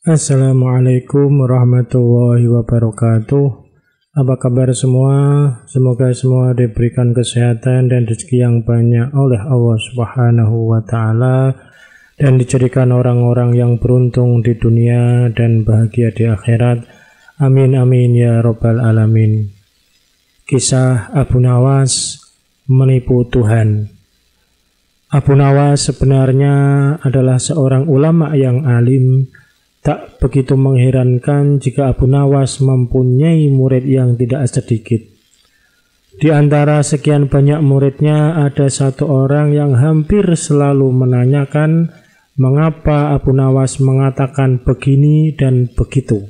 Assalamualaikum warahmatullahi wabarakatuh. Apa kabar semua? Semoga semua diberikan kesehatan dan rezeki yang banyak oleh Allah Subhanahu wa Ta'ala, dan dijadikan orang-orang yang beruntung di dunia dan bahagia di akhirat. Amin amin ya rabbal alamin. Kisah Abu Nawas menipu Tuhan. Abu Nawas sebenarnya adalah seorang ulama yang alim. Tak begitu mengherankan jika Abu Nawas mempunyai murid yang tidak sedikit. Di antara sekian banyak muridnya, ada satu orang yang hampir selalu menanyakan mengapa Abu Nawas mengatakan begini dan begitu.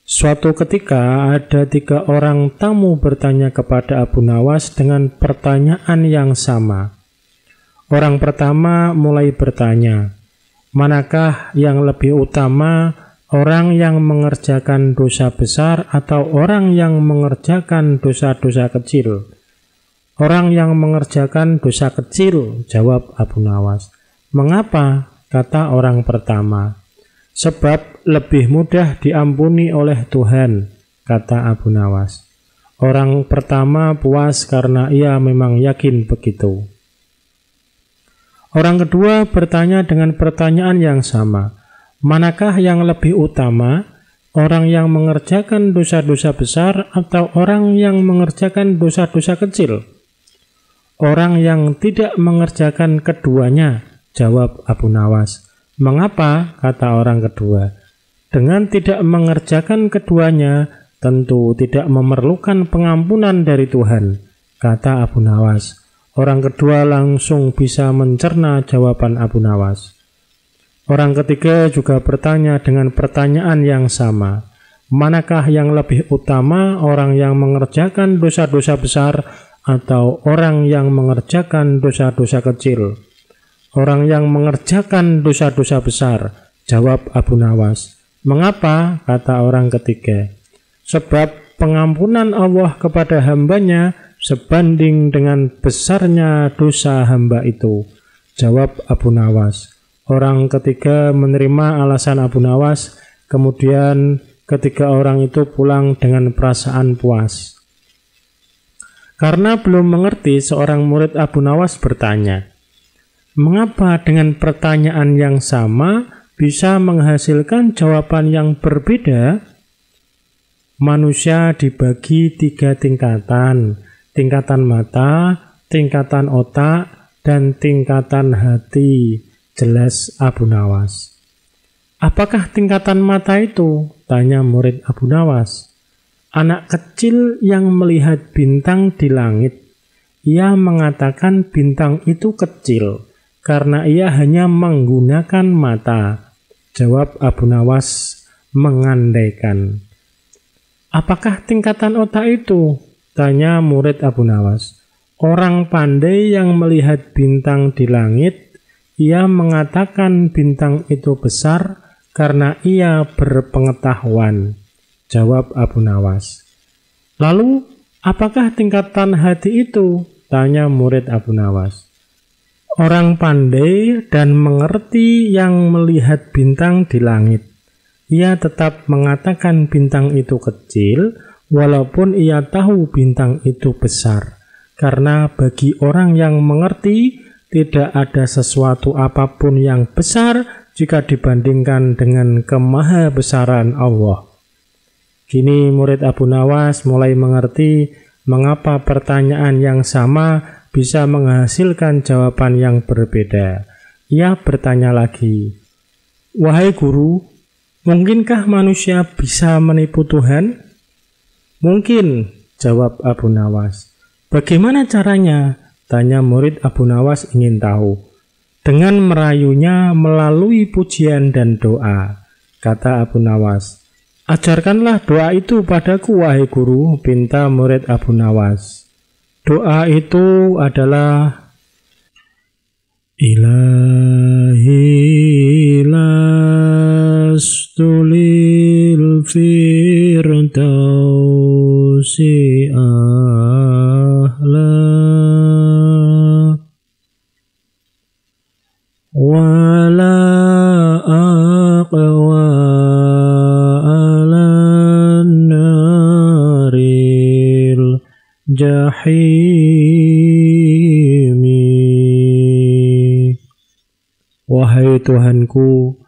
Suatu ketika ada 3 orang tamu bertanya kepada Abu Nawas dengan pertanyaan yang sama. Orang pertama mulai bertanya, manakah yang lebih utama, orang yang mengerjakan dosa besar atau orang yang mengerjakan dosa-dosa kecil? Orang yang mengerjakan dosa kecil, jawab Abu Nawas. Mengapa? Kata orang pertama. Sebab lebih mudah diampuni oleh Tuhan, kata Abu Nawas. Orang pertama puas karena ia memang yakin begitu. Orang kedua bertanya dengan pertanyaan yang sama. Manakah yang lebih utama, orang yang mengerjakan dosa-dosa besar atau orang yang mengerjakan dosa-dosa kecil? Orang yang tidak mengerjakan keduanya, jawab Abu Nawas. Mengapa? Kata orang kedua. Dengan tidak mengerjakan keduanya, tentu tidak memerlukan pengampunan dari Tuhan, kata Abu Nawas. Orang kedua langsung bisa mencerna jawaban Abu Nawas. Orang ketiga juga bertanya dengan pertanyaan yang sama. Manakah yang lebih utama, orang yang mengerjakan dosa-dosa besar atau orang yang mengerjakan dosa-dosa kecil? Orang yang mengerjakan dosa-dosa besar, jawab Abu Nawas. Mengapa? Kata orang ketiga. Sebab pengampunan Allah kepada hambanya sebanding dengan besarnya dosa hamba itu, jawab Abu Nawas. Orang ketiga menerima alasan Abu Nawas. Kemudian ketiga orang itu pulang dengan perasaan puas. Karena belum mengerti, seorang murid Abu Nawas bertanya, mengapa dengan pertanyaan yang sama bisa menghasilkan jawaban yang berbeda? Manusia dibagi 3 tingkatan. Tingkatan mata, tingkatan otak, dan tingkatan hati, jelas Abu Nawas. Apakah tingkatan mata itu? Tanya murid Abu Nawas. Anak kecil yang melihat bintang di langit, ia mengatakan bintang itu kecil karena ia hanya menggunakan mata, jawab Abu Nawas mengandaikan. Apakah tingkatan otak itu? Tanya murid Abu Nawas. Orang pandai yang melihat bintang di langit, ia mengatakan bintang itu besar karena ia berpengetahuan, jawab Abu Nawas. Lalu, apakah tingkatan hati itu? Tanya murid Abu Nawas. Orang pandai dan mengerti yang melihat bintang di langit, ia tetap mengatakan bintang itu kecil, walaupun ia tahu bintang itu besar, karena bagi orang yang mengerti tidak ada sesuatu apapun yang besar jika dibandingkan dengan kemahabesaran Allah. Kini murid Abu Nawas mulai mengerti mengapa pertanyaan yang sama bisa menghasilkan jawaban yang berbeda. Ia bertanya lagi, wahai guru, mungkinkah manusia bisa menipu Tuhan? Mungkin, jawab Abu Nawas. Bagaimana caranya? Tanya murid Abu Nawas ingin tahu. Dengan merayunya melalui pujian dan doa, kata Abu Nawas. Ajarkanlah doa itu padaku, wahai guru, pinta murid Abu Nawas. Doa itu adalah Ilahi lastulil firdausi ahla wala aqwa jahimi. Wahai Tuhanku,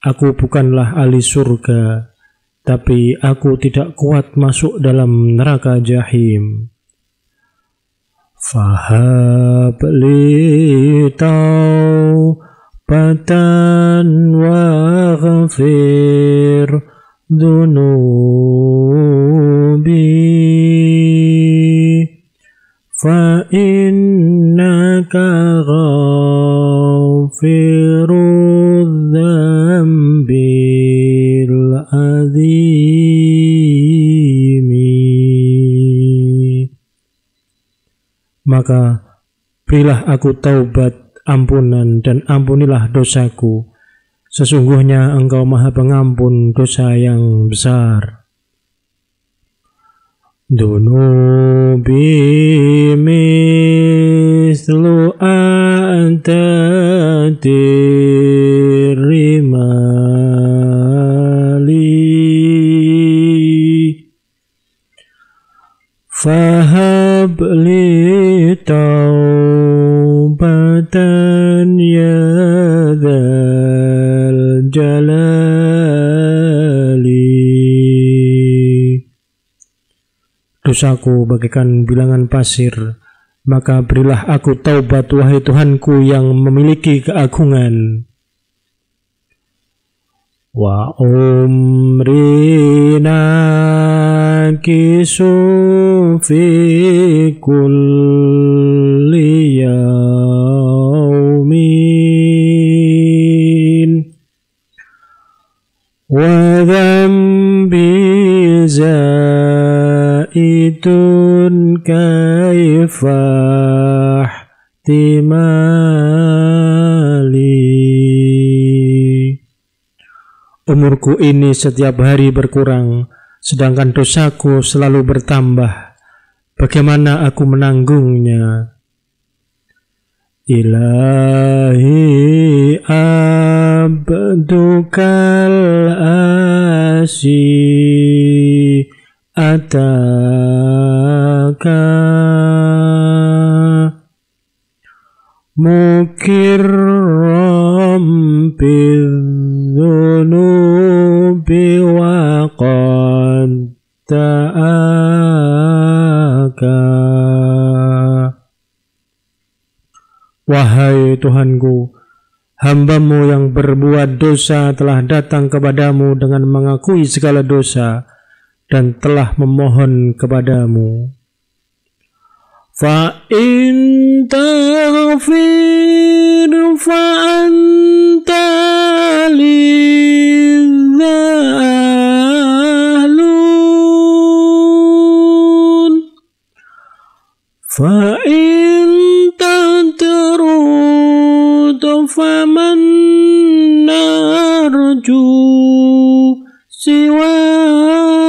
aku bukanlah ahli surga, tapi aku tidak kuat masuk dalam neraka jahim. Fahab li taubatan waghfir dunubi, fa innaka ghafirudz dzambil adzimi. Maka berilah aku taubat, ampunan, dan ampunilah dosaku. Sesungguhnya Engkau Maha Pengampun dosa yang besar. Dunubi mislu antatir rimali, fahab li taubatan ya dzal jalali. Dosaku bagaikan bilangan pasir, maka berilah aku taubat, wahai Tuhanku yang memiliki keagungan. Wa umrina kisu fi kulli yaumin, wa dhanbi zaitun kaifah timali. Umurku ini setiap hari berkurang, sedangkan dosaku selalu bertambah. Bagaimana aku menanggungnya? Ilahi abdukal asi ataka mukirram bidzunubi wa qad ta'aka. Wahai Tuhanku, hamba-Mu yang berbuat dosa telah datang kepadamu dengan mengakui segala dosa dan telah memohon kepadamu. Fa in taghfir fa anta lizahlun, fa in tantarud faman narju siwaka.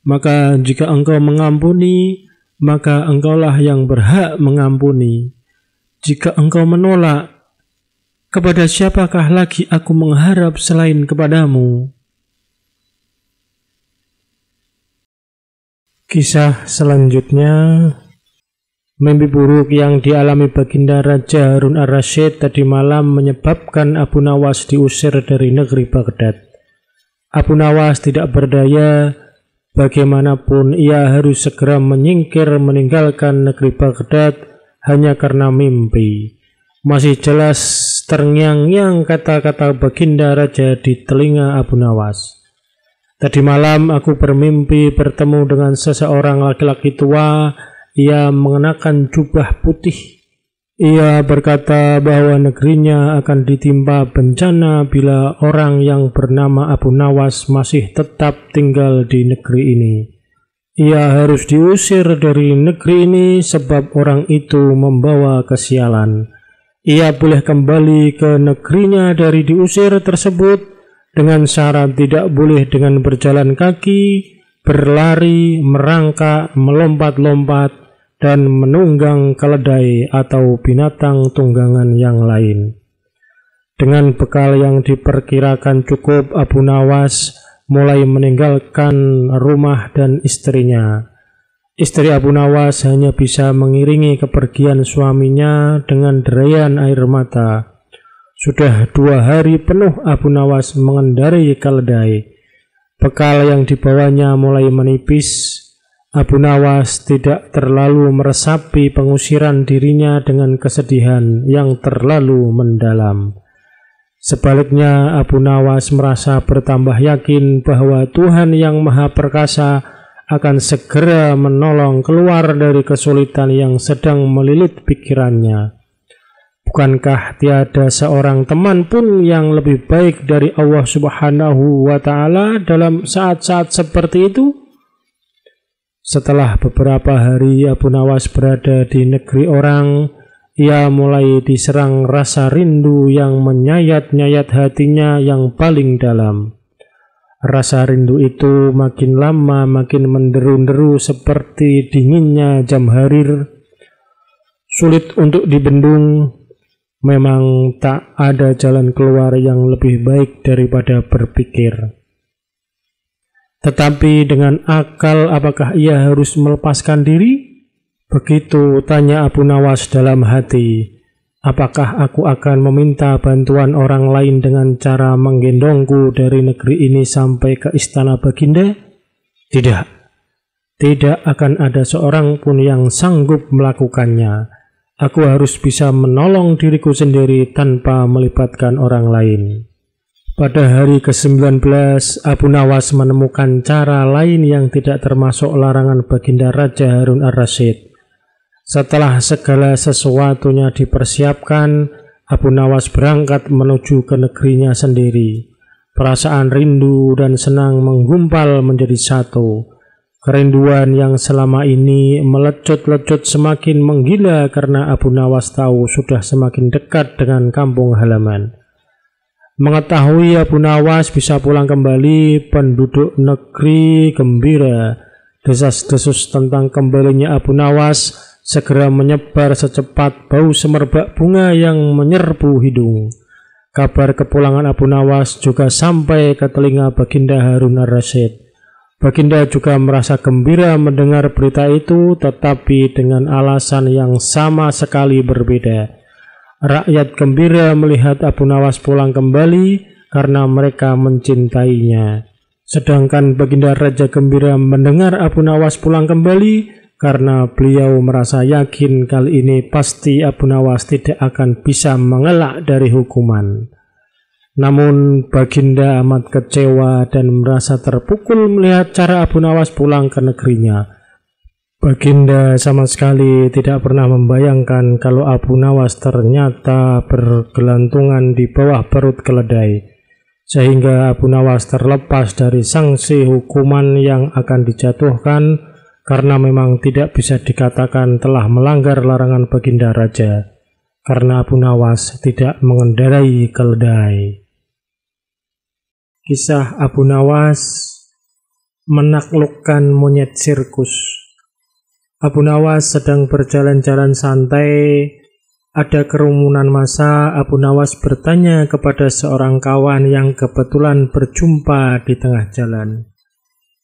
Maka jika Engkau mengampuni, maka Engkaulah yang berhak mengampuni. Jika Engkau menolak, kepada siapakah lagi aku mengharap selain kepadamu? Kisah selanjutnya, mimpi buruk yang dialami baginda Raja Harun ar-Rasyid tadi malam menyebabkan Abu Nawas diusir dari negeri Baghdad. Abu Nawas tidak berdaya. Bagaimanapun ia harus segera menyingkir meninggalkan negeri Baghdad hanya karena mimpi. Masih jelas terngiang-ngiang kata-kata baginda raja di telinga Abu Nawas. Tadi malam aku bermimpi bertemu dengan seseorang laki-laki tua. Ia mengenakan jubah putih. Ia berkata bahwa negerinya akan ditimpa bencana bila orang yang bernama Abu Nawas masih tetap tinggal di negeri ini. Ia harus diusir dari negeri ini sebab orang itu membawa kesialan. Ia boleh kembali ke negerinya dari diusir tersebut dengan syarat tidak boleh dengan berjalan kaki, berlari, merangkak, melompat-lompat, dan menunggang keledai atau binatang tunggangan yang lain. Dengan bekal yang diperkirakan cukup, Abu Nawas mulai meninggalkan rumah dan istrinya. Istri Abu Nawas hanya bisa mengiringi kepergian suaminya dengan derayan air mata. Sudah 2 hari penuh Abu Nawas mengendarai keledai. Bekal yang dibawanya mulai menipis. Abu Nawas tidak terlalu meresapi pengusiran dirinya dengan kesedihan yang terlalu mendalam. Sebaliknya, Abu Nawas merasa bertambah yakin bahwa Tuhan yang Maha Perkasa akan segera menolong keluar dari kesulitan yang sedang melilit pikirannya. Bukankah tiada seorang teman pun yang lebih baik dari Allah Subhanahu wa Ta'ala dalam saat-saat seperti itu? Setelah beberapa hari Abu Nawas berada di negeri orang, ia mulai diserang rasa rindu yang menyayat-nyayat hatinya yang paling dalam. Rasa rindu itu makin lama makin menderu-deru seperti dinginnya jam harir. Sulit untuk dibendung. Memang tak ada jalan keluar yang lebih baik daripada berpikir. Tetapi dengan akal, apakah ia harus melepaskan diri? Begitu tanya Abu Nawas dalam hati. Apakah aku akan meminta bantuan orang lain dengan cara menggendongku dari negeri ini sampai ke istana Baginda? Tidak. Tidak akan ada seorang pun yang sanggup melakukannya. Aku harus bisa menolong diriku sendiri tanpa melibatkan orang lain. Pada hari ke-19, Abu Nawas menemukan cara lain yang tidak termasuk larangan Baginda Raja Harun ar-Rasyid. Setelah segala sesuatunya dipersiapkan, Abu Nawas berangkat menuju ke negerinya sendiri. Perasaan rindu dan senang menggumpal menjadi satu. Kerinduan yang selama ini melecut-lecut semakin menggila karena Abu Nawas tahu sudah semakin dekat dengan kampung halaman. Mengetahui Abu Nawas bisa pulang kembali, penduduk negeri gembira. Desas-desus tentang kembalinya Abu Nawas segera menyebar secepat bau semerbak bunga yang menyerbu hidung. Kabar kepulangan Abu Nawas juga sampai ke telinga Baginda Harun ar-Rasyid. Baginda juga merasa gembira mendengar berita itu, tetapi dengan alasan yang sama sekali berbeda. Rakyat gembira melihat Abu Nawas pulang kembali karena mereka mencintainya. Sedangkan Baginda Raja gembira mendengar Abu Nawas pulang kembali karena beliau merasa yakin kali ini pasti Abu Nawas tidak akan bisa mengelak dari hukuman. Namun Baginda amat kecewa dan merasa terpukul melihat cara Abu Nawas pulang ke negerinya. Baginda sama sekali tidak pernah membayangkan kalau Abu Nawas ternyata bergelantungan di bawah perut keledai, sehingga Abu Nawas terlepas dari sanksi hukuman yang akan dijatuhkan karena memang tidak bisa dikatakan telah melanggar larangan Baginda Raja, karena Abu Nawas tidak mengendarai keledai. Kisah Abu Nawas menaklukkan monyet sirkus. Abu Nawas sedang berjalan-jalan santai. Ada kerumunan massa. Abu Nawas bertanya kepada seorang kawan yang kebetulan berjumpa di tengah jalan.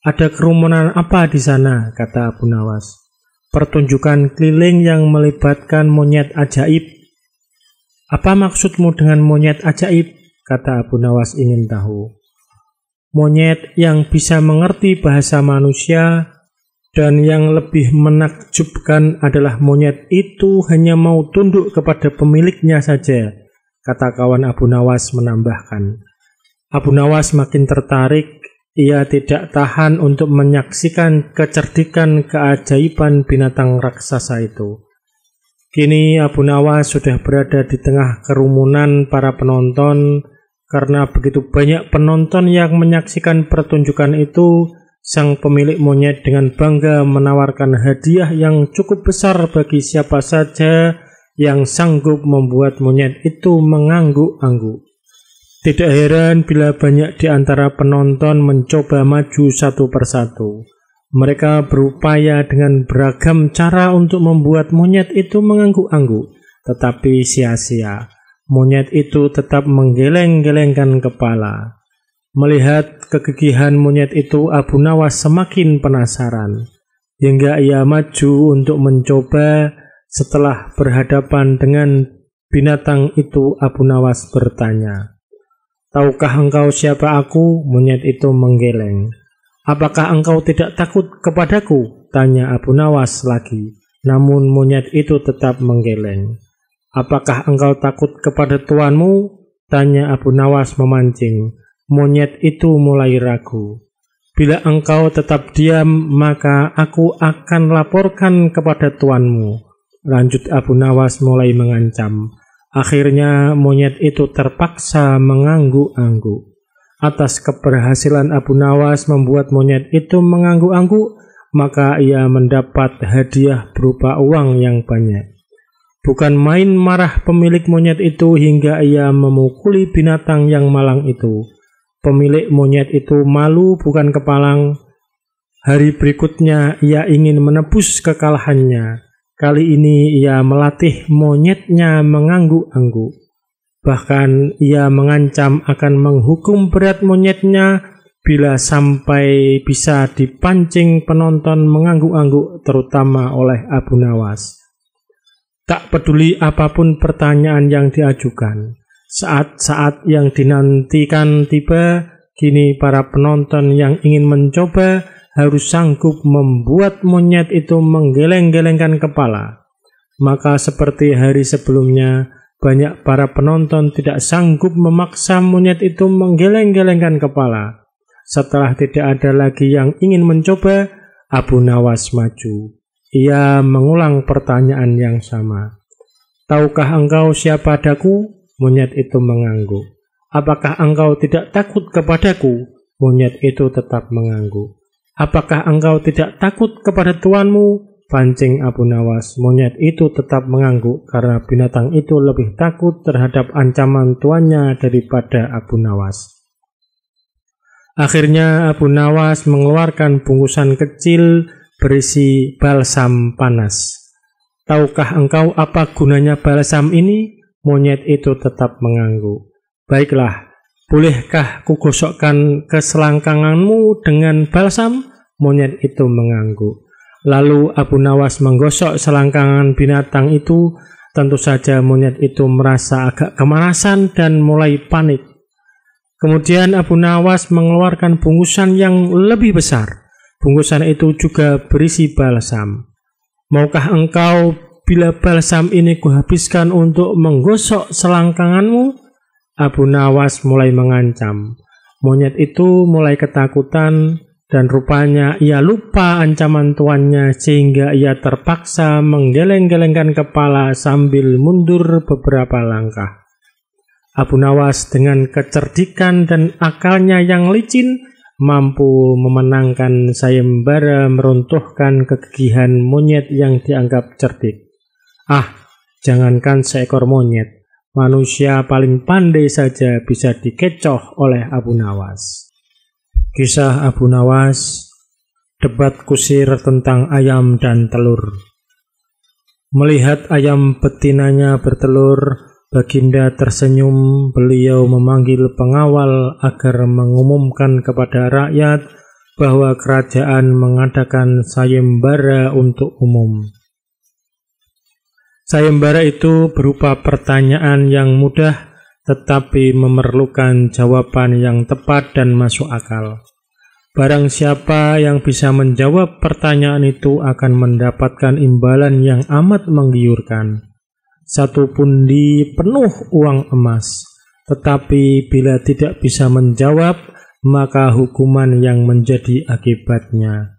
"Ada kerumunan apa di sana?" kata Abu Nawas. "Pertunjukan keliling yang melibatkan monyet ajaib." "Apa maksudmu dengan monyet ajaib?" kata Abu Nawas ingin tahu. "Monyet yang bisa mengerti bahasa manusia, dan yang lebih menakjubkan adalah monyet itu hanya mau tunduk kepada pemiliknya saja," kata kawan Abu Nawas menambahkan. Abu Nawas makin tertarik. Ia tidak tahan untuk menyaksikan kecerdikan keajaiban binatang raksasa itu. Kini Abu Nawas sudah berada di tengah kerumunan para penonton. Karena begitu banyak penonton yang menyaksikan pertunjukan itu, sang pemilik monyet dengan bangga menawarkan hadiah yang cukup besar bagi siapa saja yang sanggup membuat monyet itu mengangguk-angguk. Tidak heran bila banyak di antara penonton mencoba maju satu persatu. Mereka berupaya dengan beragam cara untuk membuat monyet itu mengangguk-angguk, tetapi sia-sia. Monyet itu tetap menggeleng-gelengkan kepala. Melihat kegigihan monyet itu, Abu Nawas semakin penasaran, hingga ia maju untuk mencoba. Setelah berhadapan dengan binatang itu, Abu Nawas bertanya, "Tahukah engkau siapa aku?" Monyet itu menggeleng. "Apakah engkau tidak takut kepadaku?" tanya Abu Nawas lagi. Namun monyet itu tetap menggeleng. "Apakah engkau takut kepada tuanmu?" tanya Abu Nawas memancing. Monyet itu mulai ragu. "Bila engkau tetap diam, maka aku akan laporkan kepada tuanmu," lanjut Abu Nawas mulai mengancam. Akhirnya monyet itu terpaksa mengangguk-angguk. Atas keberhasilan Abu Nawas membuat monyet itu mengangguk-angguk, maka ia mendapat hadiah berupa uang yang banyak. Bukan main marah pemilik monyet itu hingga ia memukuli binatang yang malang itu. Pemilik monyet itu malu bukan kepalang. Hari berikutnya ia ingin menebus kekalahannya. Kali ini ia melatih monyetnya mengangguk-angguk. Bahkan ia mengancam akan menghukum berat monyetnya bila sampai bisa dipancing penonton mengangguk-angguk, terutama oleh Abu Nawas. Tak peduli apapun pertanyaan yang diajukan, saat-saat yang dinantikan tiba. Kini para penonton yang ingin mencoba harus sanggup membuat monyet itu menggeleng-gelengkan kepala. Maka seperti hari sebelumnya, banyak para penonton tidak sanggup memaksa monyet itu menggeleng-gelengkan kepala. Setelah tidak ada lagi yang ingin mencoba, Abu Nawas maju. Ia mengulang pertanyaan yang sama. "Tahukah engkau siapa daku?" Monyet itu mengangguk. "Apakah engkau tidak takut kepadaku?" Monyet itu tetap mengangguk. "Apakah engkau tidak takut kepada tuanmu?" pancing Abu Nawas. Monyet itu tetap mengangguk karena binatang itu lebih takut terhadap ancaman tuannya daripada Abu Nawas. Akhirnya Abu Nawas mengeluarkan bungkusan kecil berisi balsam panas. "Tahukah engkau apa gunanya balsam ini?" Monyet itu tetap mengangguk. "Baiklah, bolehkah kugosokkan ke selangkanganmu dengan balsam?" Monyet itu mengangguk. Lalu Abu Nawas menggosok selangkangan binatang itu. Tentu saja monyet itu merasa agak kemanasan dan mulai panik. Kemudian Abu Nawas mengeluarkan bungkusan yang lebih besar. Bungkusan itu juga berisi balsam. "Maukah engkau bila balsam ini kuhabiskan untuk menggosok selangkanganmu?" Abu Nawas mulai mengancam. Monyet itu mulai ketakutan dan rupanya ia lupa ancaman tuannya sehingga ia terpaksa menggeleng-gelengkan kepala sambil mundur beberapa langkah. Abu Nawas dengan kecerdikan dan akalnya yang licin mampu memenangkan sayembara meruntuhkan kegigihan monyet yang dianggap cerdik. Jangankan seekor monyet, manusia paling pandai saja bisa dikecoh oleh Abu Nawas. Kisah Abu Nawas, debat kusir tentang ayam dan telur. Melihat ayam betinanya bertelur, Baginda tersenyum. Beliau memanggil pengawal agar mengumumkan kepada rakyat bahwa kerajaan mengadakan sayembara untuk umum. Sayembara itu berupa pertanyaan yang mudah tetapi memerlukan jawaban yang tepat dan masuk akal. Barang siapa yang bisa menjawab pertanyaan itu akan mendapatkan imbalan yang amat menggiurkan. 1 pundi penuh uang emas. Tetapi bila tidak bisa menjawab, maka hukuman yang menjadi akibatnya.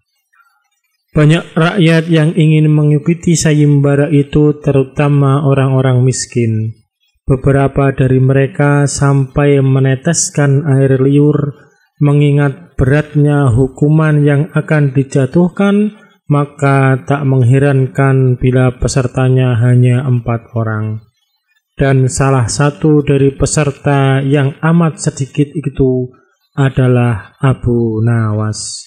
Banyak rakyat yang ingin mengikuti sayembara itu, terutama orang-orang miskin. Beberapa dari mereka sampai meneteskan air liur, mengingat beratnya hukuman yang akan dijatuhkan. Maka tak mengherankan bila pesertanya hanya 4 orang. Dan salah satu dari peserta yang amat sedikit itu adalah Abu Nawas.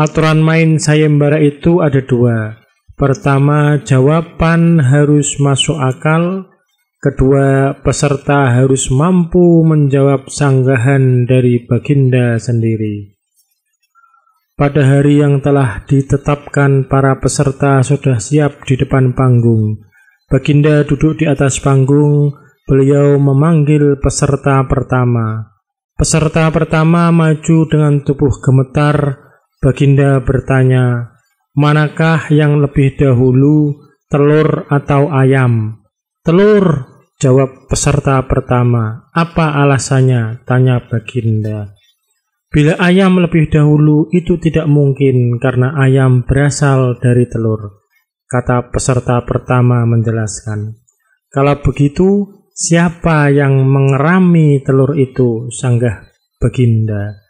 Aturan main sayembara itu ada 2. Pertama, jawaban harus masuk akal. kedua peserta harus mampu menjawab sanggahan dari Baginda sendiri. Pada hari yang telah ditetapkan, para peserta sudah siap di depan panggung. Baginda duduk di atas panggung. Beliau memanggil peserta pertama. Peserta pertama maju dengan tubuh gemetar. Baginda bertanya, "Manakah yang lebih dahulu, telur atau ayam?" "Telur," jawab peserta pertama. "Apa alasannya?" tanya Baginda. "Bila ayam lebih dahulu, itu tidak mungkin karena ayam berasal dari telur," kata peserta pertama menjelaskan. "Kalau begitu, siapa yang mengerami telur itu?" sanggah Baginda.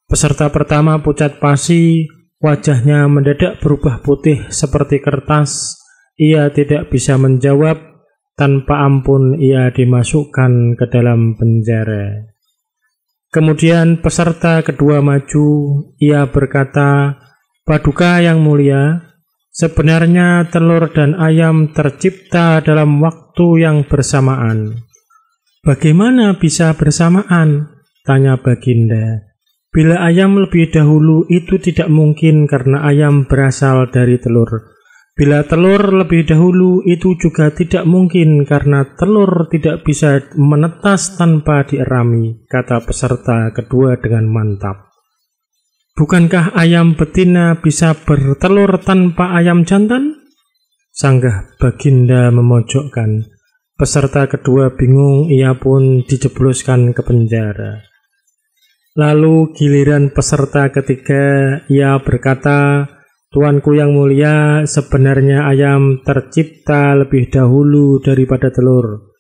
Peserta pertama pucat pasi, wajahnya mendadak berubah putih seperti kertas. Ia tidak bisa menjawab. Tanpa ampun ia dimasukkan ke dalam penjara. Kemudian peserta kedua maju. Ia berkata, "Paduka yang mulia, sebenarnya telur dan ayam tercipta dalam waktu yang bersamaan." "Bagaimana bisa bersamaan?" tanya Baginda. "Bila ayam lebih dahulu, itu tidak mungkin karena ayam berasal dari telur. Bila telur lebih dahulu, itu juga tidak mungkin karena telur tidak bisa menetas tanpa dierami," kata peserta kedua dengan mantap. "Bukankah ayam betina bisa bertelur tanpa ayam jantan?" sanggah Baginda memojokkan. Peserta kedua bingung, ia pun dijebloskan ke penjara. Lalu giliran peserta ketiga, ia berkata, "Tuanku yang mulia, sebenarnya ayam tercipta lebih dahulu daripada telur."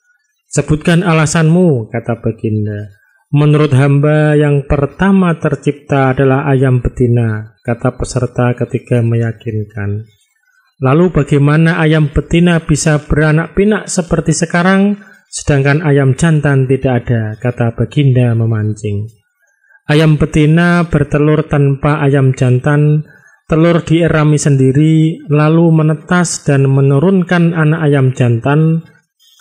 "Sebutkan alasanmu," kata Baginda. "Menurut hamba, yang pertama tercipta adalah ayam betina," kata peserta ketiga meyakinkan. "Lalu bagaimana ayam betina bisa beranak pinak seperti sekarang, sedangkan ayam jantan tidak ada?" kata Baginda memancing. "Ayam betina bertelur tanpa ayam jantan. Telur dierami sendiri, lalu menetas dan menurunkan anak ayam jantan,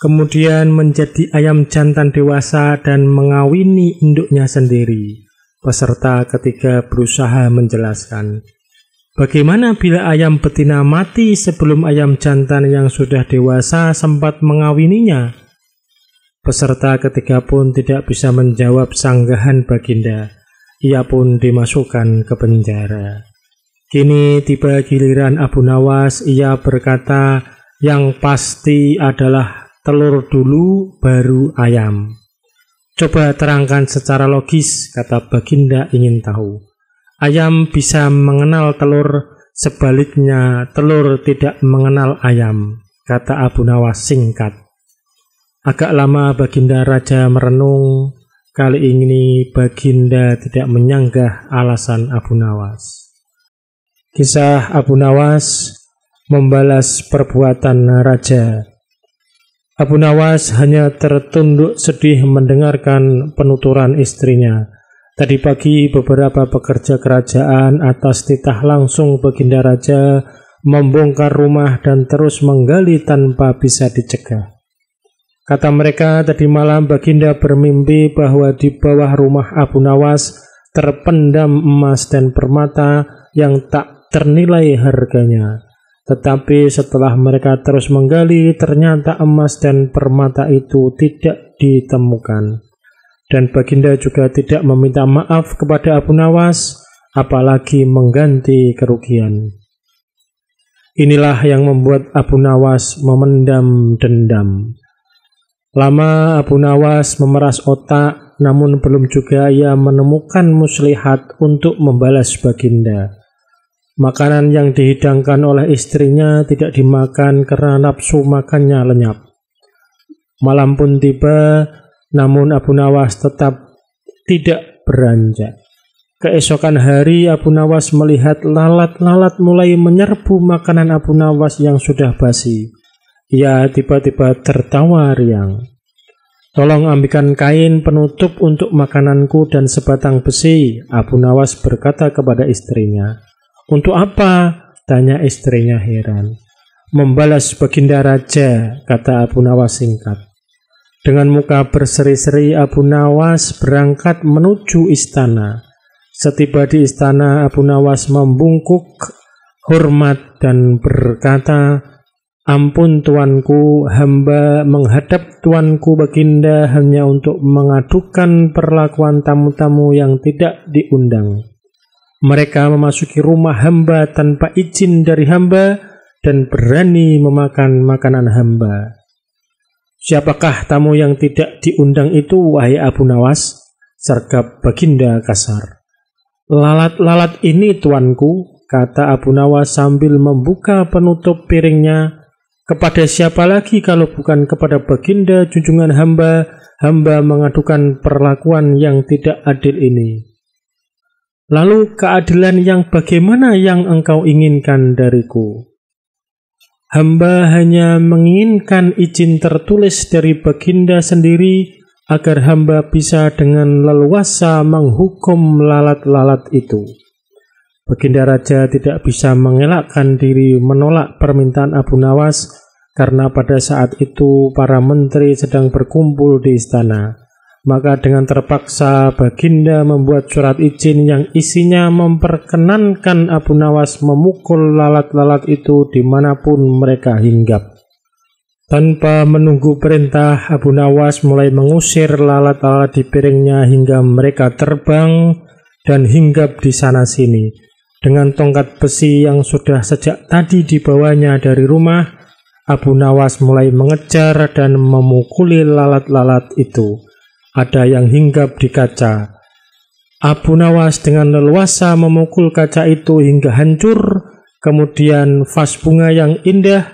kemudian menjadi ayam jantan dewasa dan mengawini induknya sendiri." Peserta ketiga berusaha menjelaskan. "Bagaimana bila ayam betina mati sebelum ayam jantan yang sudah dewasa sempat mengawininya?" Peserta ketiga pun tidak bisa menjawab sanggahan Baginda. Ia pun dimasukkan ke penjara. Kini tiba giliran Abu Nawas. Ia berkata, "Yang pasti adalah telur dulu baru ayam." "Coba terangkan secara logis," kata Baginda ingin tahu. "Ayam bisa mengenal telur, sebaliknya telur tidak mengenal ayam," kata Abu Nawas singkat. Agak lama Baginda Raja merenung. Kali ini Baginda tidak menyanggah alasan Abu Nawas. Kisah Abu Nawas membalas perbuatan raja. Abu Nawas hanya tertunduk sedih mendengarkan penuturan istrinya. Tadi pagi beberapa pekerja kerajaan atas titah langsung Baginda Raja membongkar rumah dan terus menggali tanpa bisa dicegah. Kata mereka, tadi malam Baginda bermimpi bahwa di bawah rumah Abu Nawas terpendam emas dan permata yang tak ternilai harganya. Tetapi setelah mereka terus menggali, ternyata emas dan permata itu tidak ditemukan. Dan Baginda juga tidak meminta maaf kepada Abu Nawas, apalagi mengganti kerugian. Inilah yang membuat Abu Nawas memendam dendam. Lama Abu Nawas memeras otak, namun belum juga ia menemukan muslihat untuk membalas Baginda. Makanan yang dihidangkan oleh istrinya tidak dimakan karena nafsu makannya lenyap. Malam pun tiba, namun Abu Nawas tetap tidak beranjak. Keesokan hari Abu Nawas melihat lalat-lalat mulai menyerbu makanan Abu Nawas yang sudah basi. Ia tiba-tiba tertawa riang. "Tolong ambilkan kain penutup untuk makananku dan sebatang besi," Abu Nawas berkata kepada istrinya. "Untuk apa?" tanya istrinya heran. "Membalas Baginda Raja," kata Abu Nawas singkat. Dengan muka berseri-seri, Abu Nawas berangkat menuju istana. Setiba di istana, Abu Nawas membungkuk hormat dan berkata, "Ampun tuanku, hamba menghadap tuanku Baginda hanya untuk mengadukan perlakuan tamu-tamu yang tidak diundang. Mereka memasuki rumah hamba tanpa izin dari hamba dan berani memakan makanan hamba." "Siapakah tamu yang tidak diundang itu, wahai Abu Nawas?" sergap Baginda kasar. "Lalat-lalat ini tuanku," kata Abu Nawas sambil membuka penutup piringnya. "Kepada siapa lagi kalau bukan kepada Baginda junjungan hamba mengadukan perlakuan yang tidak adil ini." "Lalu keadilan yang bagaimana yang engkau inginkan dariku?" "Hamba hanya menginginkan izin tertulis dari Baginda sendiri agar hamba bisa dengan leluasa menghukum lalat-lalat itu." Baginda Raja tidak bisa mengelakkan diri menolak permintaan Abu Nawas karena pada saat itu para menteri sedang berkumpul di istana. Maka dengan terpaksa Baginda membuat surat izin yang isinya memperkenankan Abu Nawas memukul lalat-lalat itu dimanapun mereka hinggap. Tanpa menunggu perintah, Abu Nawas mulai mengusir lalat-lalat di piringnya hingga mereka terbang dan hinggap di sana-sini. Dengan tongkat besi yang sudah sejak tadi dibawanya dari rumah, Abu Nawas mulai mengejar dan memukuli lalat-lalat itu. Ada yang hinggap di kaca. Abu Nawas dengan leluasa memukul kaca itu hingga hancur, kemudian vas bunga yang indah,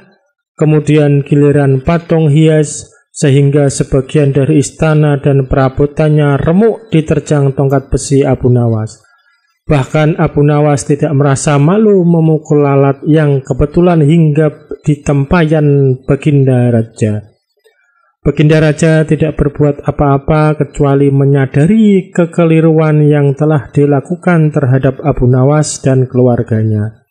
kemudian giliran patung hias, sehingga sebagian dari istana dan perabotannya remuk diterjang tongkat besi Abu Nawas. Bahkan Abu Nawas tidak merasa malu memukul lalat yang kebetulan hinggap di tempayan Baginda Raja. Baginda Raja tidak berbuat apa-apa kecuali menyadari kekeliruan yang telah dilakukan terhadap Abu Nawas dan keluarganya.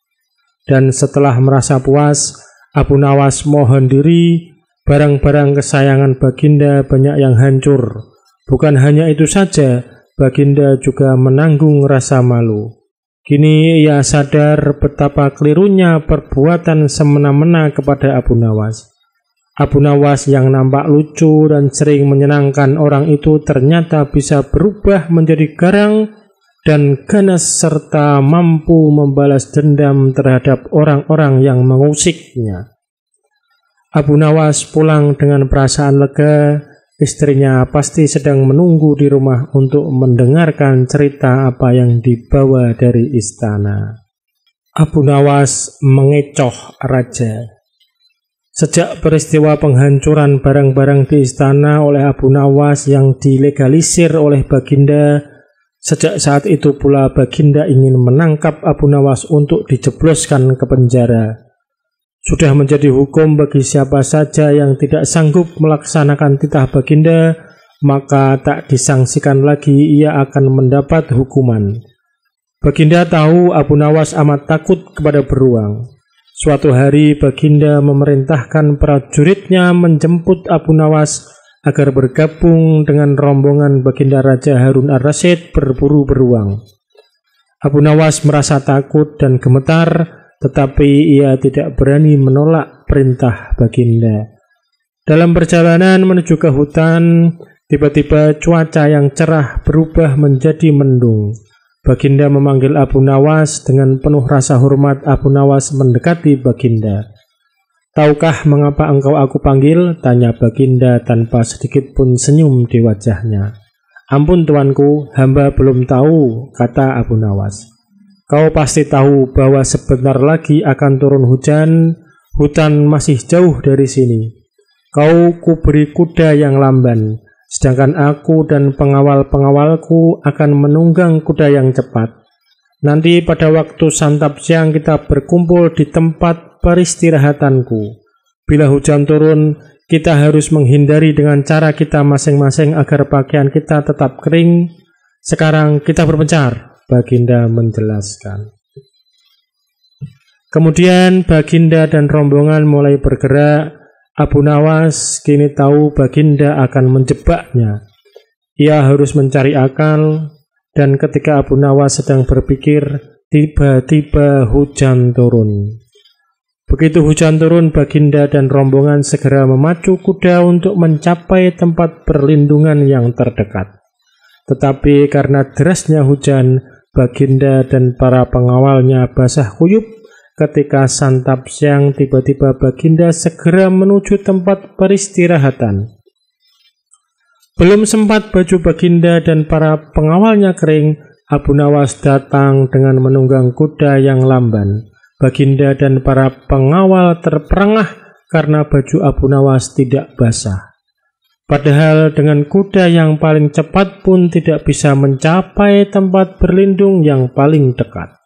Dan setelah merasa puas, Abu Nawas mohon diri, barang-barang kesayangan Baginda banyak yang hancur. Bukan hanya itu saja, Baginda juga menanggung rasa malu. Kini ia sadar betapa kelirunya perbuatan semena-mena kepada Abu Nawas. Abu Nawas yang nampak lucu dan sering menyenangkan orang itu ternyata bisa berubah menjadi garang dan ganas serta mampu membalas dendam terhadap orang-orang yang mengusiknya. Abu Nawas pulang dengan perasaan lega. Istrinya pasti sedang menunggu di rumah untuk mendengarkan cerita apa yang dibawa dari istana. Abu Nawas mengecoh raja. Sejak peristiwa penghancuran barang-barang di istana oleh Abu Nawas yang dilegalisir oleh Baginda, sejak saat itu pula Baginda ingin menangkap Abu Nawas untuk dijebloskan ke penjara. Sudah menjadi hukum bagi siapa saja yang tidak sanggup melaksanakan titah Baginda, maka tak disangsikan lagi ia akan mendapat hukuman. Baginda tahu Abu Nawas amat takut kepada beruang. Suatu hari Baginda memerintahkan prajuritnya menjemput Abu Nawas agar bergabung dengan rombongan Baginda Raja Harun ar-Rasyid berburu beruang. Abu Nawas merasa takut dan gemetar, tetapi ia tidak berani menolak perintah Baginda. Dalam perjalanan menuju ke hutan, tiba-tiba cuaca yang cerah berubah menjadi mendung. Baginda memanggil Abu Nawas. Dengan penuh rasa hormat Abu Nawas mendekati Baginda. "Tahukah mengapa engkau aku panggil?" tanya Baginda tanpa sedikit pun senyum di wajahnya. "Ampun tuanku, hamba belum tahu," kata Abu Nawas. "Kau pasti tahu bahwa sebentar lagi akan turun hujan. Hutan masih jauh dari sini. Kau kuberi kuda yang lamban, sedangkan aku dan pengawal-pengawalku akan menunggang kuda yang cepat. Nanti pada waktu santap siang kita berkumpul di tempat peristirahatanku. Bila hujan turun, kita harus menghindari dengan cara kita masing-masing agar pakaian kita tetap kering. Sekarang kita berpencar," Baginda menjelaskan. Kemudian Baginda dan rombongan mulai bergerak. Abu Nawas kini tahu Baginda akan menjebaknya. Ia harus mencari akal, dan ketika Abu Nawas sedang berpikir, tiba-tiba hujan turun. Begitu hujan turun, Baginda dan rombongan segera memacu kuda untuk mencapai tempat perlindungan yang terdekat. Tetapi karena derasnya hujan, Baginda dan para pengawalnya basah kuyup. Ketika santap siang, tiba-tiba Baginda segera menuju tempat peristirahatan. Belum sempat baju Baginda dan para pengawalnya kering, Abu Nawas datang dengan menunggang kuda yang lamban. Baginda dan para pengawal terperangah karena baju Abu Nawas tidak basah. Padahal dengan kuda yang paling cepat pun tidak bisa mencapai tempat berlindung yang paling dekat.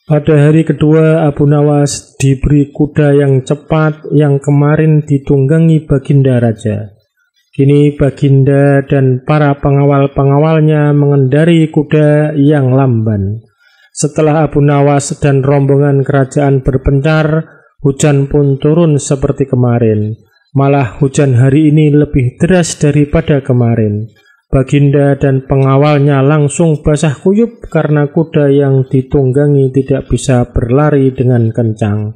Pada hari kedua, Abu Nawas diberi kuda yang cepat yang kemarin ditunggangi Baginda Raja. Kini Baginda dan para pengawal-pengawalnya mengendari kuda yang lamban. Setelah Abu Nawas dan rombongan kerajaan berpencar, hujan pun turun seperti kemarin. Malah hujan hari ini lebih deras daripada kemarin. Baginda dan pengawalnya langsung basah kuyup karena kuda yang ditunggangi tidak bisa berlari dengan kencang.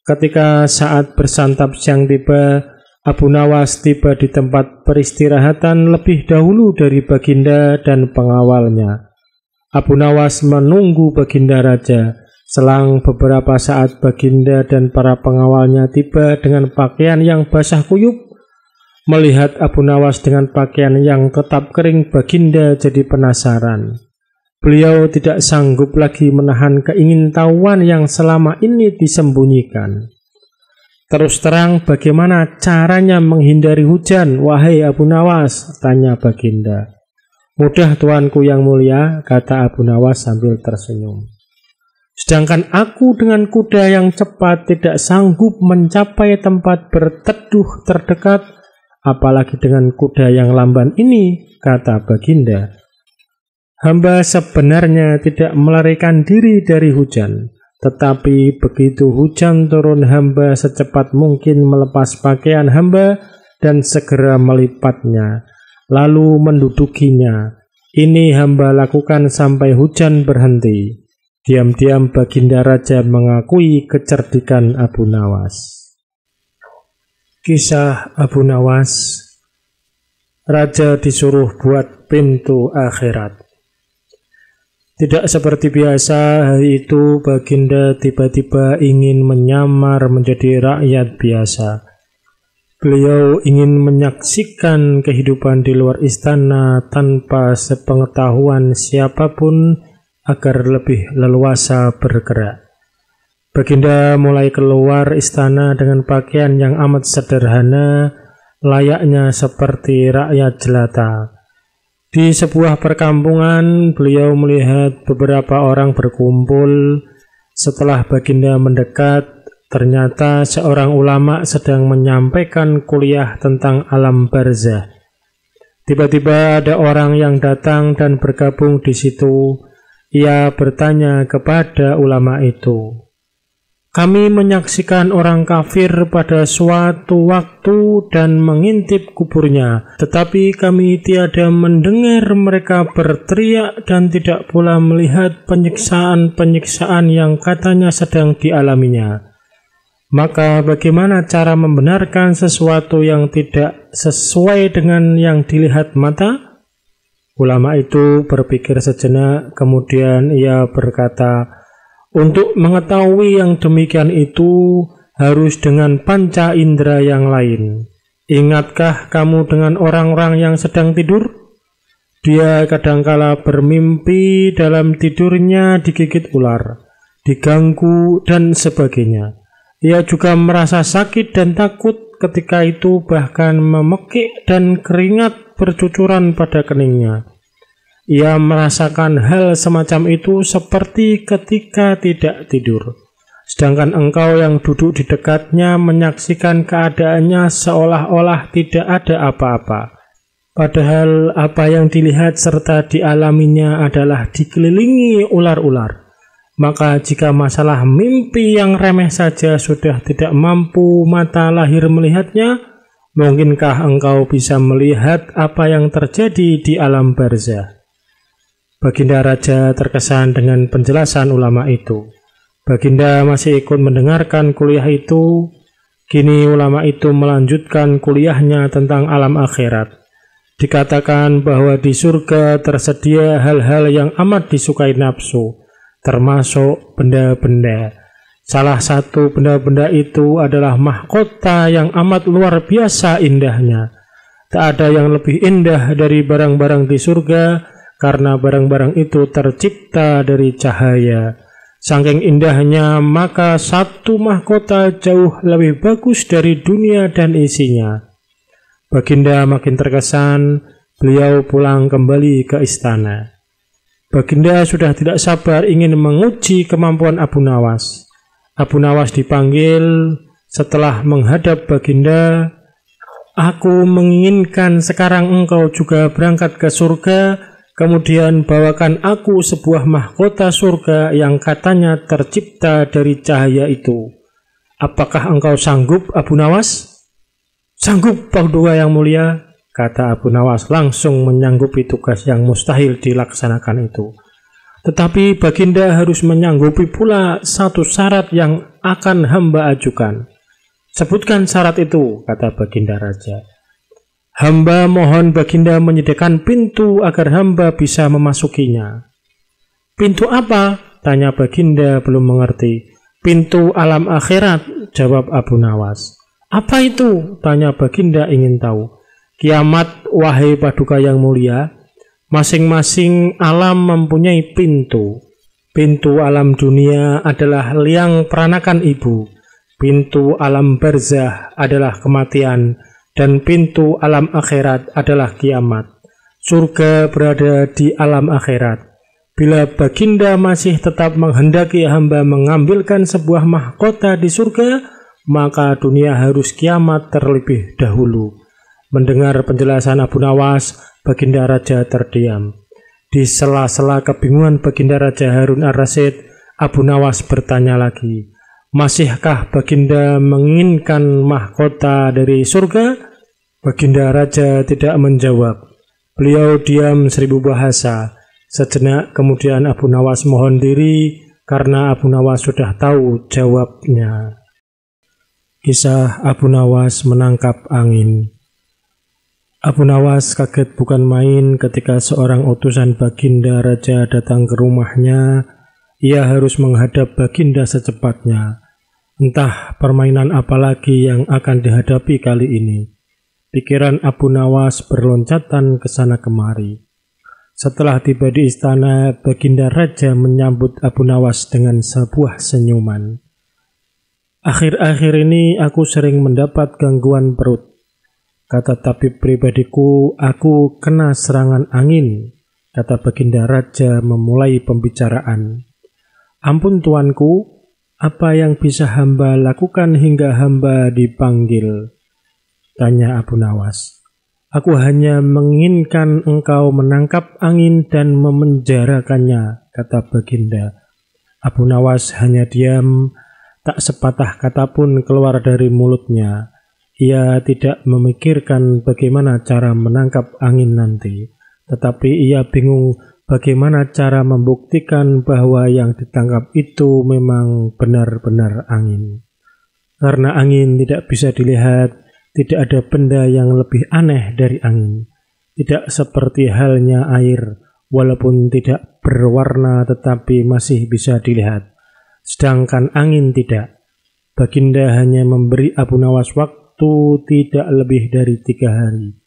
Ketika saat bersantap siang tiba, Abu Nawas tiba di tempat peristirahatan lebih dahulu dari Baginda dan pengawalnya. Abu Nawas menunggu Baginda Raja. Selang beberapa saat Baginda dan para pengawalnya tiba dengan pakaian yang basah kuyup. Melihat Abu Nawas dengan pakaian yang tetap kering, Baginda jadi penasaran. Beliau tidak sanggup lagi menahan keingintahuan yang selama ini disembunyikan. Terus terang, bagaimana caranya menghindari hujan, wahai Abu Nawas? Tanya Baginda. Mudah tuanku yang mulia, kata Abu Nawas sambil tersenyum. Sedangkan aku dengan kuda yang cepat tidak sanggup mencapai tempat berteduh terdekat, apalagi dengan kuda yang lamban ini, kata Baginda. Hamba sebenarnya tidak melarikan diri dari hujan, tetapi begitu hujan turun, hamba secepat mungkin melepas pakaian hamba dan segera melipatnya, lalu mendudukinya. Ini hamba lakukan sampai hujan berhenti. Diam-diam Baginda Raja mengakui kecerdikan Abu Nawas. Kisah Abu Nawas. Raja disuruh buat pintu akhirat. Tidak seperti biasa, hari itu Baginda tiba-tiba ingin menyamar menjadi rakyat biasa. Beliau ingin menyaksikan kehidupan di luar istana tanpa sepengetahuan siapapun agar lebih leluasa bergerak. Baginda mulai keluar istana dengan pakaian yang amat sederhana, layaknya seperti rakyat jelata. Di sebuah perkampungan, beliau melihat beberapa orang berkumpul. Setelah Baginda mendekat, ternyata seorang ulama sedang menyampaikan kuliah tentang alam barzah. Tiba-tiba ada orang yang datang dan bergabung di situ. Ia bertanya kepada ulama itu, "Kami menyaksikan orang kafir pada suatu waktu dan mengintip kuburnya, tetapi kami tiada mendengar mereka berteriak dan tidak pula melihat penyiksaan-penyiksaan yang katanya sedang dialaminya. Maka bagaimana cara membenarkan sesuatu yang tidak sesuai dengan yang dilihat mata?" Ulama itu berpikir sejenak, kemudian ia berkata, "Untuk mengetahui yang demikian itu harus dengan panca indera yang lain. Ingatkah kamu dengan orang-orang yang sedang tidur? Dia kadangkala bermimpi dalam tidurnya digigit ular, diganggu, dan sebagainya. Ia juga merasa sakit dan takut ketika itu, bahkan memekik dan keringat bercucuran pada keningnya. Ia merasakan hal semacam itu seperti ketika tidak tidur. Sedangkan engkau yang duduk di dekatnya menyaksikan keadaannya seolah-olah tidak ada apa-apa. Padahal apa yang dilihat serta dialaminya adalah dikelilingi ular-ular. Maka jika masalah mimpi yang remeh saja sudah tidak mampu mata lahir melihatnya, mungkinkah engkau bisa melihat apa yang terjadi di alam barzah? Baginda Raja terkesan dengan penjelasan ulama itu. Baginda masih ikut mendengarkan kuliah itu. Kini ulama itu melanjutkan kuliahnya tentang alam akhirat. Dikatakan bahwa di surga tersedia hal-hal yang amat disukai nafsu, termasuk benda-benda. Salah satu benda-benda itu adalah mahkota yang amat luar biasa indahnya. Tak ada yang lebih indah dari barang-barang di surga, karena barang-barang itu tercipta dari cahaya. Saking indahnya, maka satu mahkota jauh lebih bagus dari dunia dan isinya. Baginda makin terkesan, beliau pulang kembali ke istana. Baginda sudah tidak sabar ingin menguji kemampuan Abu Nawas. Abu Nawas dipanggil. Setelah menghadap Baginda, "Aku menginginkan sekarang engkau juga berangkat ke surga, kemudian bawakan aku sebuah mahkota surga yang katanya tercipta dari cahaya itu. Apakah engkau sanggup, Abu Nawas?" "Sanggup, Paduka Yang Mulia," kata Abu Nawas, langsung menyanggupi tugas yang mustahil dilaksanakan itu. Tetapi Baginda harus menyanggupi pula satu syarat yang akan hamba ajukan. "Sebutkan syarat itu," kata Baginda Raja. "Hamba mohon Baginda menyediakan pintu agar hamba bisa memasukinya." "Pintu apa?" tanya Baginda belum mengerti. "Pintu alam akhirat," jawab Abu Nawas. "Apa itu?" tanya Baginda ingin tahu. "Kiamat, wahai Paduka Yang Mulia. Masing-masing alam mempunyai pintu. Pintu alam dunia adalah liang peranakan ibu. Pintu alam barzah adalah kematian. Dan pintu alam akhirat adalah kiamat. Surga berada di alam akhirat. Bila Baginda masih tetap menghendaki hamba mengambilkan sebuah mahkota di surga, maka dunia harus kiamat terlebih dahulu." Mendengar penjelasan Abu Nawas, Baginda Raja terdiam. Di sela-sela kebingungan Baginda Raja Harun ar-Rasyid, Abu Nawas bertanya lagi, "Masihkah Baginda menginginkan mahkota dari surga?" Baginda Raja tidak menjawab. Beliau diam 1000 bahasa. Sejenak kemudian Abu Nawas mohon diri karena Abu Nawas sudah tahu jawabnya. Kisah Abu Nawas menangkap angin. Abu Nawas kaget bukan main ketika seorang utusan Baginda Raja datang ke rumahnya. Ia harus menghadap Baginda secepatnya. Entah permainan apa lagi yang akan dihadapi kali ini. Pikiran Abu Nawas berloncatan ke sana kemari. Setelah tiba di istana, Baginda Raja menyambut Abu Nawas dengan sebuah senyuman. "Akhir-akhir ini aku sering mendapat gangguan perut. Kata tabib pribadiku, aku kena serangan angin," kata Baginda Raja memulai pembicaraan. "Ampun tuanku, apa yang bisa hamba lakukan hingga hamba dipanggil?" tanya Abu Nawas. "Aku hanya menginginkan engkau menangkap angin dan memenjarakannya," kata Baginda. Abu Nawas hanya diam, tak sepatah kata pun keluar dari mulutnya. Ia tidak memikirkan bagaimana cara menangkap angin nanti, tetapi ia bingung bagaimana cara membuktikan bahwa yang ditangkap itu memang benar-benar angin. Karena angin tidak bisa dilihat, tidak ada benda yang lebih aneh dari angin. Tidak seperti halnya air, walaupun tidak berwarna tetapi masih bisa dilihat. Sedangkan angin tidak. Baginda hanya memberi Abu Nawas waktu tidak lebih dari 3 hari.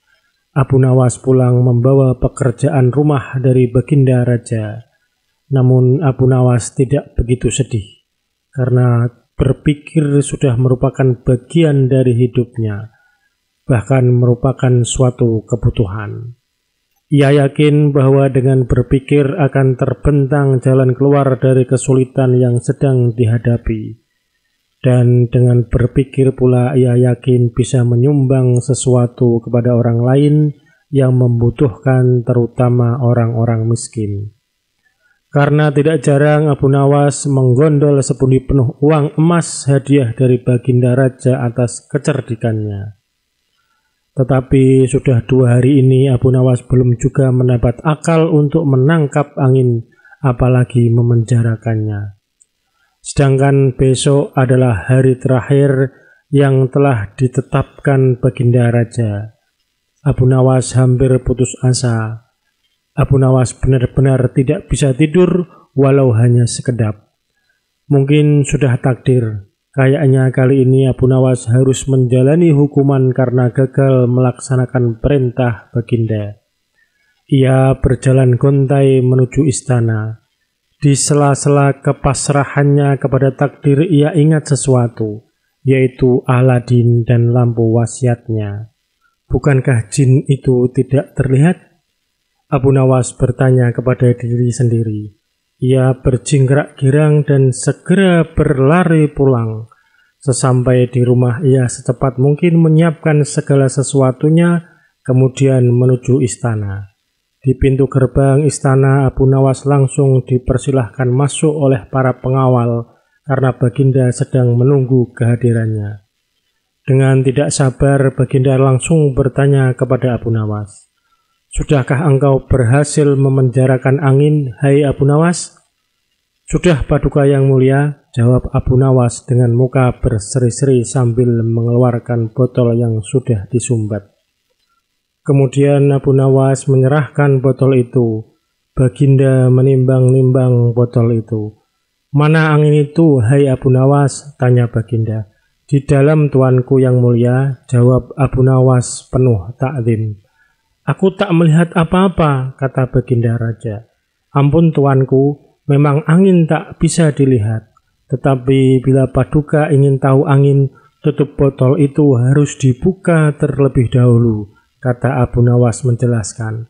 Abu Nawas pulang membawa pekerjaan rumah dari Baginda Raja. Namun Abu Nawas tidak begitu sedih, karena berpikir sudah merupakan bagian dari hidupnya, bahkan merupakan suatu kebutuhan. Ia yakin bahwa dengan berpikir akan terbentang jalan keluar dari kesulitan yang sedang dihadapi. Dan dengan berpikir pula ia yakin bisa menyumbang sesuatu kepada orang lain yang membutuhkan, terutama orang-orang miskin. karena tidak jarang Abu Nawas menggondol sepundi penuh uang emas hadiah dari Baginda Raja atas kecerdikannya. Tetapi sudah 2 hari ini Abu Nawas belum juga mendapat akal untuk menangkap angin, apalagi memenjarakannya. Sedangkan besok adalah hari terakhir yang telah ditetapkan Baginda Raja. Abu Nawas hampir putus asa. Abu Nawas benar-benar tidak bisa tidur walau hanya sekedap. Mungkin sudah takdir. Kayaknya kali ini Abu Nawas harus menjalani hukuman karena gagal melaksanakan perintah Baginda. Ia berjalan gontai menuju istana. Di sela-sela kepasrahannya kepada takdir, ia ingat sesuatu, yaitu Aladin dan lampu wasiatnya. Bukankah jin itu tidak terlihat? Abu Nawas bertanya kepada diri sendiri. Ia berjingkrak girang dan segera berlari pulang. Sesampai di rumah, ia secepat mungkin menyiapkan segala sesuatunya, kemudian menuju istana. Di pintu gerbang istana, Abu Nawas langsung dipersilahkan masuk oleh para pengawal karena Baginda sedang menunggu kehadirannya. Dengan tidak sabar, Baginda langsung bertanya kepada Abu Nawas, "Sudahkah engkau berhasil memenjarakan angin, hai Abu Nawas?" "Sudah, Paduka yang mulia," jawab Abu Nawas dengan muka berseri-seri sambil mengeluarkan botol yang sudah disumbat. Kemudian Abu Nawas menyerahkan botol itu. Baginda menimbang-nimbang botol itu. "Mana angin itu, hai Abu Nawas?" tanya Baginda. "Di dalam tuanku yang mulia," jawab Abu Nawas penuh takzim. "Aku tak melihat apa-apa," kata Baginda Raja. "Ampun tuanku, memang angin tak bisa dilihat. Tetapi bila Paduka ingin tahu angin, tutup botol itu harus dibuka terlebih dahulu," kata Abu Nawas menjelaskan.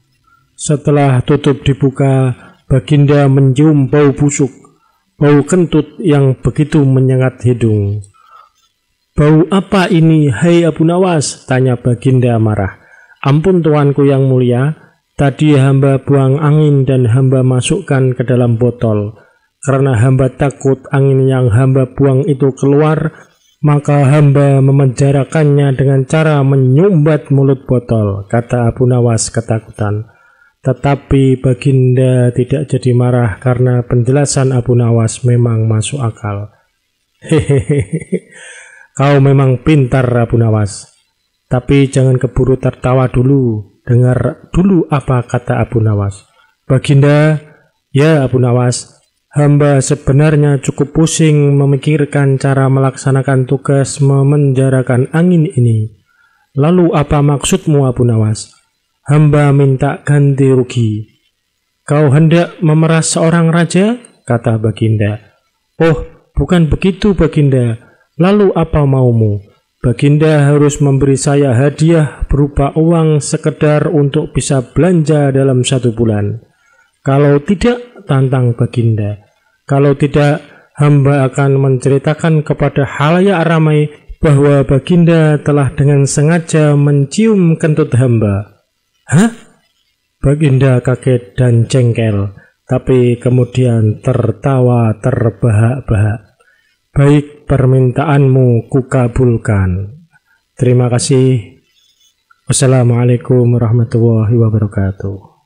Setelah tutup dibuka, Baginda mencium bau busuk, bau kentut yang begitu menyengat hidung. "Bau apa ini, hai Abu Nawas?" tanya Baginda marah. "Ampun tuanku yang mulia, tadi hamba buang angin dan hamba masukkan ke dalam botol. Karena hamba takut angin yang hamba buang itu keluar, maka hamba memenjarakannya dengan cara menyumbat mulut botol," kata Abu Nawas ketakutan. Tetapi Baginda tidak jadi marah karena penjelasan Abu Nawas memang masuk akal. "Hehehe, kau memang pintar Abu Nawas. Tapi jangan keburu tertawa dulu. Dengar dulu apa kata Abu Nawas." "Baginda," "Ya Abu Nawas, hamba sebenarnya cukup pusing memikirkan cara melaksanakan tugas memenjarakan angin ini." "Lalu apa maksudmu Abu Nawas?" "Hamba minta ganti rugi." "Kau hendak memeras seorang raja?" kata Baginda. "Oh, bukan begitu Baginda. Lalu apa maumu?" "Baginda harus memberi saya hadiah berupa uang sekedar untuk bisa belanja dalam 1 bulan. Kalau tidak," tantang Baginda, "kalau tidak, hamba akan menceritakan kepada khalayak ramai bahwa Baginda telah dengan sengaja mencium kentut hamba." "Hah?" Baginda kaget dan jengkel, tapi kemudian tertawa terbahak-bahak. "Baik, permintaanmu kukabulkan. Terima kasih. Wassalamualaikum warahmatullahi wabarakatuh."